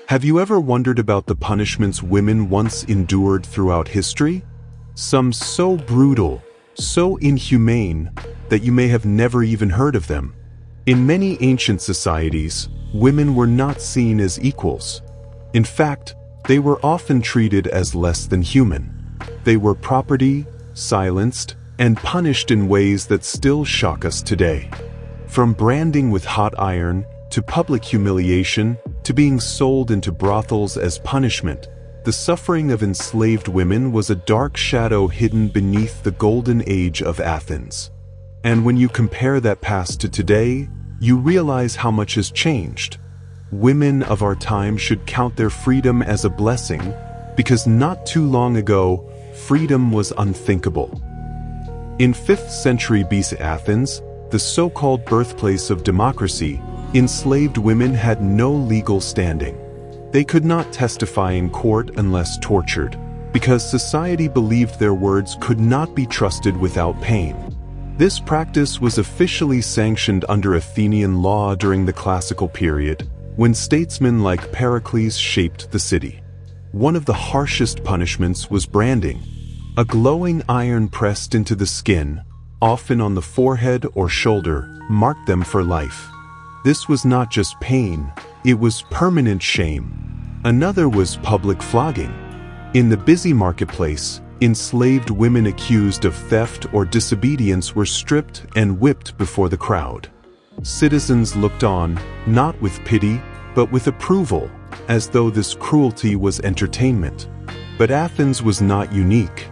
Have you ever wondered about the punishments women once endured throughout history? Some so brutal, so inhumane, that you may have never even heard of them. In many ancient societies, women were not seen as equals. In fact, they were often treated as less than human. They were property, silenced, and punished in ways that still shock us today. From branding with hot iron, to public humiliation, to being sold into brothels as punishment, the suffering of enslaved women was a dark shadow hidden beneath the golden age of Athens. And when you compare that past to today, you realize how much has changed. Women of our time should count their freedom as a blessing, because not too long ago, freedom was unthinkable. In 5th century BC Athens, the so-called birthplace of democracy, enslaved women had no legal standing. They could not testify in court unless tortured, because society believed their words could not be trusted without pain. This practice was officially sanctioned under Athenian law during the classical period, when statesmen like Pericles shaped the city. One of the harshest punishments was branding. A glowing iron pressed into the skin, often on the forehead or shoulder, marked them for life. This was not just pain, it was permanent shame. Another was public flogging. In the busy marketplace, enslaved women accused of theft or disobedience were stripped and whipped before the crowd. Citizens looked on, not with pity, but with approval, as though this cruelty was entertainment. But Athens was not unique.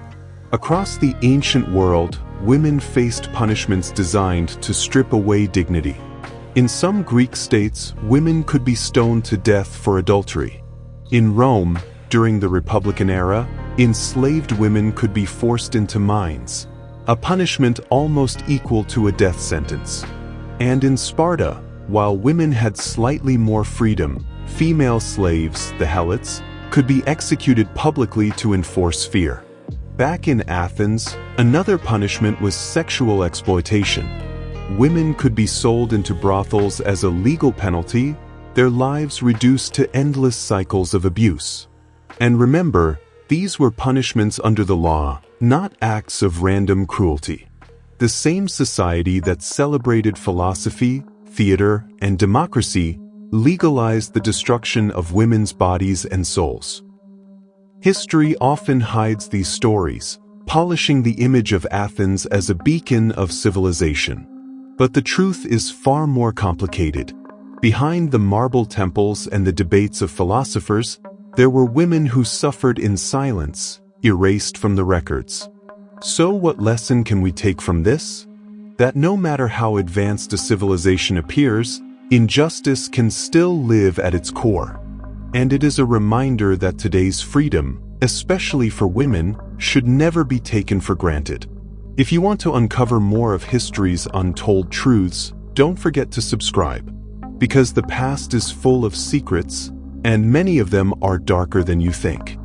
Across the ancient world, women faced punishments designed to strip away dignity. In some Greek states, women could be stoned to death for adultery. In Rome, during the Republican era, enslaved women could be forced into mines, a punishment almost equal to a death sentence. And in Sparta, while women had slightly more freedom, female slaves, the helots, could be executed publicly to enforce fear. Back in Athens, another punishment was sexual exploitation. Women could be sold into brothels as a legal penalty, their lives reduced to endless cycles of abuse. And remember, these were punishments under the law, not acts of random cruelty. The same society that celebrated philosophy, theater, and democracy legalized the destruction of women's bodies and souls. History often hides these stories, polishing the image of Athens as a beacon of civilization. But the truth is far more complicated. Behind the marble temples and the debates of philosophers, there were women who suffered in silence, erased from the records. So what lesson can we take from this? That no matter how advanced a civilization appears, injustice can still live at its core. And it is a reminder that today's freedom, especially for women, should never be taken for granted. If you want to uncover more of history's untold truths, don't forget to subscribe. Because the past is full of secrets, and many of them are darker than you think.